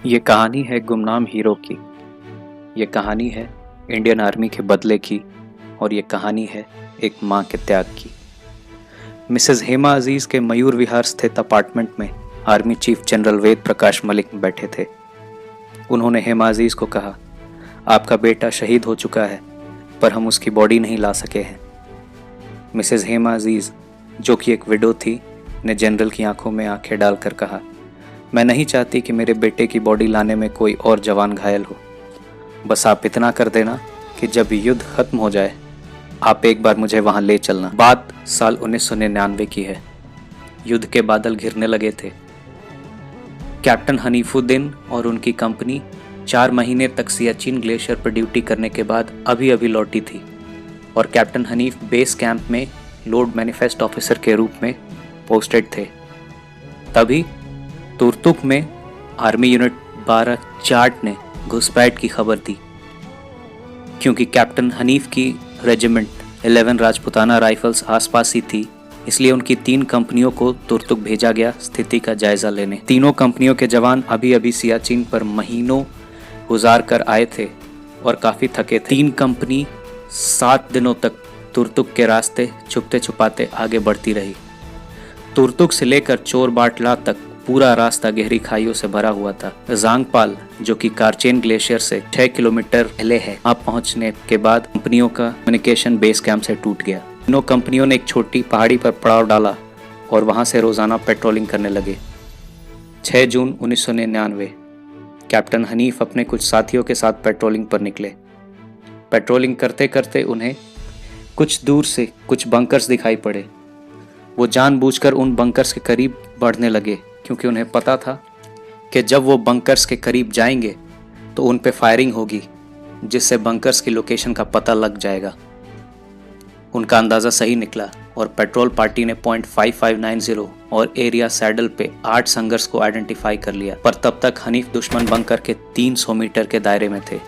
ये कहानी है गुमनाम हीरो की। ये कहानी है इंडियन आर्मी के बदले की। और ये कहानी है एक माँ के त्याग की। मिसेस हेमा अजीज के मयूर विहार स्थित अपार्टमेंट में army chief general Ved Prakash Malik बैठे थे। उन्होंने हेमा अजीज को कहा, आपका बेटा शहीद हो चुका है, पर हम उसकी बॉडी नहीं ला सके हैं। मिसेस हेमा अजीज, जो कि एक विडो थी, ने जनरल की आंखों में आंखें डालकर कहा, मैं नहीं चाहती कि मेरे बेटे की बॉडी लाने में कोई और जवान घायल हो। बस आप इतना कर देना कि जब युद्ध खत्म हो जाए आप एक बार मुझे वहां ले चलना। बात साल 1999 की है। युद्ध के बादल घिरने लगे थे। कैप्टन हनीफुद्दीन और उनकी कंपनी 4 महीने तक सियाचिन ग्लेशियर पर ड्यूटी करने के बाद अभी लौटी थी और कैप्टन हनीफ बेस कैंप में लोड मैनिफेस्ट ऑफिसर के रूप में पोस्टेड थे। तभी तुर्तुक में आर्मी यूनिट 12 चार्ट ने घुसपैठ की खबर दी। क्योंकि कैप्टन हनीफ की रेजिमेंट 11 राजपुताना राइफल्स आसपास ही थी, इसलिए उनकी 3 कंपनियों को तुर्तुक भेजा गया स्थिति का जायजा लेने। तीनों कंपनियों के जवान अभी सियाचिन पर महीनों गुजार कर आए थे और काफी थके थे। 3 कंपनी 7 दिनों तक तुर्तुक के रास्ते छुपते छुपाते आगे बढ़ती रही। तुर्तुक से लेकर चोरबाटला तक पूरा रास्ता गहरी खाइयों से भरा हुआ था। जांगपाल, जो कि कारचेन ग्लेशियर से 6 किलोमीटर पहले है, वहां पहुंचने के बाद कंपनियों का कम्युनिकेशन बेस कैंप से टूट गया। तीनों कंपनियों ने एक छोटी पहाड़ी पर पड़ाव डाला और वहां से रोजाना पेट्रोलिंग करने लगे। 6 जून 1999 कैप्टन हनीफ अपने कुछ साथियों के साथ पेट्रोलिंग पर निकले। पेट्रोलिंग करते करते उन्हें कुछ दूर से कुछ बंकर्स दिखाई पड़े। वो जानबूझकर उन बंकर्स के करीब बढ़ने लगे, क्योंकि उन्हें पता था कि जब वो बंकर्स के करीब जाएंगे तो उन पे फायरिंग होगी, जिससे बंकर्स की लोकेशन का पता लग जाएगा। उनका अंदाज़ा सही निकला और पेट्रोल पार्टी ने पॉइंट 5590 और एरिया सैडल पे 8 संघर्ष को आइडेंटिफाई कर लिया, पर तब तक हनीफ दुश्मन बंकर के 300 मीटर के दायरे में थे।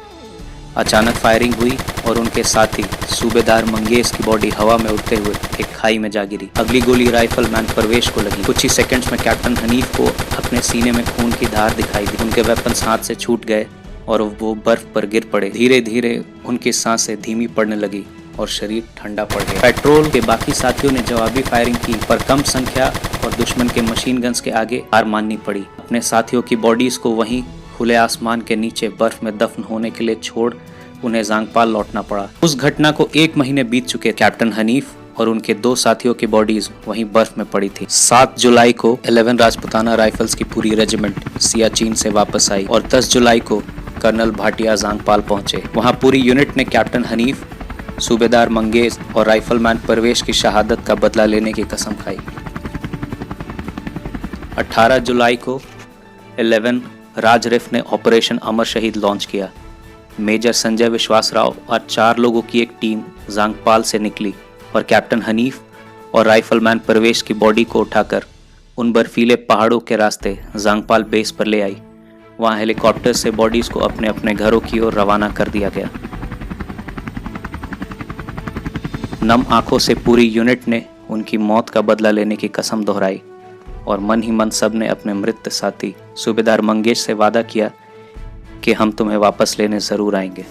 अचानक फायरिंग हुई और उनके साथी सूबेदार मंगेश की बॉडी हवा में उड़ते हुए एक खाई में जा गिरी। अगली गोली राइफल मैन परवेश को लगी। कुछ ही सेकंड्स में कैप्टन हनीफ को अपने सीने में खून की धार दिखाई दी। उनके वेपन्स हाथ से छूट गए और वो बर्फ पर गिर पड़े। धीरे धीरे उनकी सांसें धीमी पड़ने लगी और शरीर ठंडा पड़ गया। पेट्रोल के बाकी साथियों ने जवाबी फायरिंग की, पर कम संख्या और दुश्मन के मशीन गन्स के आगे हार माननी पड़ी। अपने साथियों की बॉडीज को वहीं खुले आसमान के नीचे बर्फ में दफन होने के लिए छोड़ उन्हें जांगपाल लौटना पड़ा। उस घटना को 1 महीने बीत चुके। कैप्टन हनीफ और उनके 2 साथियों की बॉडीज वहीं बर्फ में पड़ी थी। 7 जुलाई को 11 राजपुताना राइफल्स की पूरी रेजिमेंट सियाचिन से वापस आई और 10 जुलाई को कर्नल भाटिया जांगपाल पहुंचे। वहां पूरी यूनिट ने कैप्टन हनीफ, सूबेदार मंगेश और राइफलमैन परवेश की शहादत का बदला लेने की कसम खाई। 18 जुलाई को 11 राज रिफ ने ऑपरेशन अमर शहीद लॉन्च किया। मेजर संजय विश्वास राव और 4 लोगों की एक टीम जांगपाल से निकली और कैप्टन हनीफ और राइफलमैन परवेश की बॉडी को उठाकर उन बर्फीले पहाड़ों के रास्ते जांगपाल बेस पर ले आई। वहां हेलीकॉप्टर से बॉडीज को अपने अपने घरों की ओर रवाना कर दिया गया। नम आंखों से पूरी यूनिट ने उनकी मौत का बदला लेने की कसम दोहराई और मन ही मन सब ने अपने मृत साथी सूबेदार मंगेश से वादा किया कि हम तुम्हें वापस लेने जरूर आएंगे।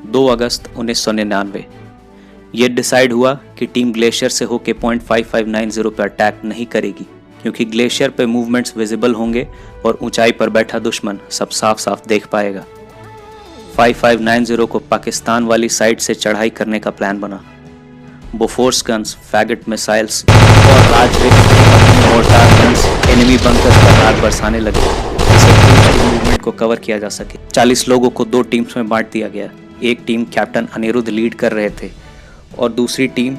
2 अगस्त 1999 ये डिसाइड हुआ कि टीम ग्लेशियर से होकर पॉइंट 5590 पर अटैक नहीं करेगी, क्योंकि ग्लेशियर पे मूवमेंट्स विजिबल होंगे और ऊंचाई पर बैठा दुश्मन सब साफ साफ देख पाएगा। 5590 को पाकिस्तान वाली साइड से चढ़ाई करने का प्लान बना। बोफोर्स गन्स, फैगट मिसाइल्स और राज मोर्टार गन्स एनिमी बंकर्स पर आग बरसाने लगे, मूवमेंट को कवर किया जा सके। 40 लोगों को 2 टीम्स में बांट दिया गया। एक टीम कैप्टन अनिरुद्ध लीड कर रहे थे और दूसरी टीम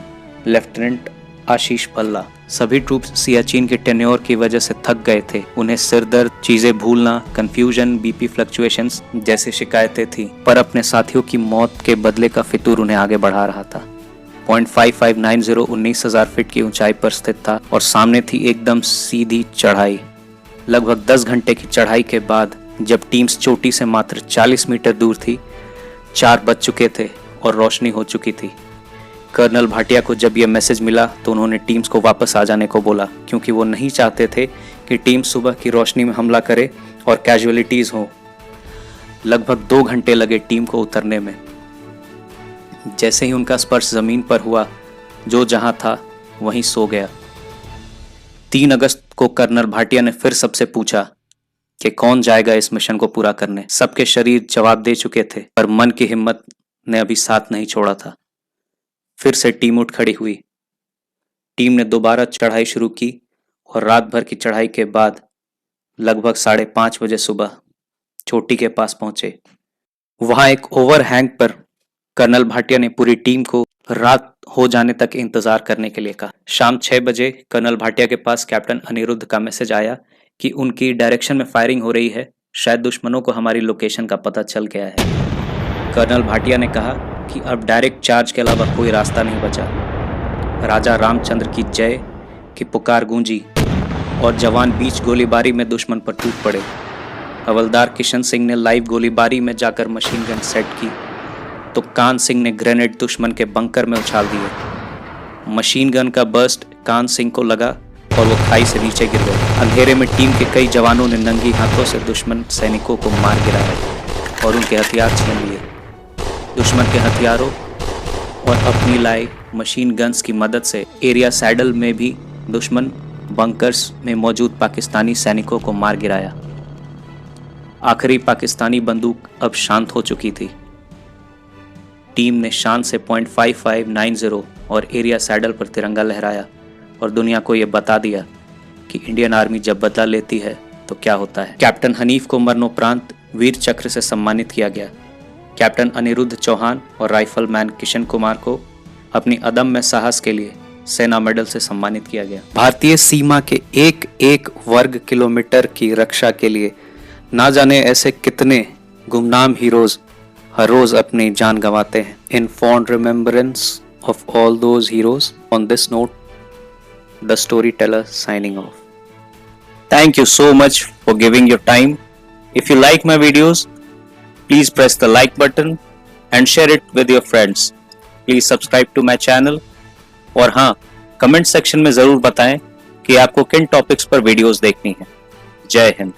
लेफ्टिनेंट आशीष भल्ला। सभी ट्रूप्स सियाचिन के टेन्योर की वजह से थक गए थे। उन्हें सिर दर्द, चीजें भूलना, कंफ्यूजन, बीपी फ्लक्चुएशंस जैसी शिकायतें थी, पर अपने साथियों की मौत के बदले का फितूर उन्हें आगे बढ़ा रहा था। पॉइंट 5590 19,000 फीट की ऊंचाई पर स्थित था और सामने थी एकदम सीधी चढ़ाई। लगभग 10 घंटे की चढ़ाई के बाद जब टीम्स चोटी से मात्र 40 मीटर दूर थी, 4 बज चुके थे और रोशनी हो चुकी थी। कर्नल भाटिया को जब यह मैसेज मिला तो उन्होंने टीम्स को वापस आ जाने को बोला, क्योंकि वो नहीं चाहते थे कि टीम सुबह की रोशनी में हमला करे और कैजुअलिटीज हो। लगभग 2 घंटे लगे टीम को उतरने में। जैसे ही उनका स्पर्श जमीन पर हुआ, जो जहां था वहीं सो गया। 3 अगस्त को कर्नल भाटिया ने फिर सबसे पूछा कि कौन जाएगा इस मिशन को पूरा करने। सबके शरीर जवाब दे चुके थे, पर मन की हिम्मत ने अभी साथ नहीं छोड़ा था। फिर से टीम उठ खड़ी हुई। टीम ने दोबारा चढ़ाई शुरू की और रात भर की चढ़ाई के बाद लगभग 5:30 बजे सुबह चोटी के पास पहुंचे। वहां एक ओवरहैंग पर कर्नल भाटिया ने पूरी टीम को रात हो जाने तक इंतजार करने के लिए कहा। शाम 6 बजे कर्नल भाटिया के पास कैप्टन अनिरुद्ध का मैसेज आया कि उनकी डायरेक्शन में फायरिंग हो रही है, शायद दुश्मनों को हमारी लोकेशन का पता चल गया है। कर्नल भाटिया ने कहा कि अब डायरेक्ट चार्ज के अलावा कोई रास्ता नहीं बचा। राजा रामचंद्र की जय की पुकार गूंजी और जवान बीच गोलीबारी में दुश्मन पर टूट पड़े। हवलदार किशन सिंह ने लाइव गोलीबारी में जाकर मशीन गन सेट की तो कान सिंह ने ग्रेनेड दुश्मन के बंकर में उछाल दिए। मशीन गन का बर्स्ट कान सिंह को लगा और वो खाई से नीचे गिर गए। अंधेरे में टीम के कई जवानों ने नंगी हाथों से दुश्मन सैनिकों को मार गिराया और उनके हथियार छीन लिए। दुश्मन के हथियारों और अपनी लाई मशीन गन्स की मदद से एरिया सैडल में भी दुश्मन बंकर्स में मौजूद पाकिस्तानी सैनिकों को मार गिराया। आखिरी पाकिस्तानी बंदूक अब शांत हो चुकी थी। टीम ने शान से .5590 और एरिया सैडल पर तिरंगा लहराया और दुनिया को यह बता दिया कि इंडियन आर्मी जब बदला लेती है तो क्या होता है। कैप्टन हनीफ को मरणोपरांत वीर चक्र से सम्मानित किया गया। कैप्टन अनिरुद्ध चौहान और राइफलमैन किशन कुमार को अपनी अदम्य साहस के लिए सेना मेडल से सम्मानित किया गया। भारतीय सीमा के एक एक वर्ग किलोमीटर की रक्षा के लिए ना जाने ऐसे कितने गुमनाम हीरोज हर रोज अपनी जान गंवाते हैं। In fond remembrance of all those heroes, on this note the storyteller signing off. Thank you so much for giving your time. If you like my videos, please press the like button and share it with your friends. Please subscribe to my channel. और हाँ, comment section में जरूर बताएं कि आपको किन topics पर videos देखनी है। जय हिंद।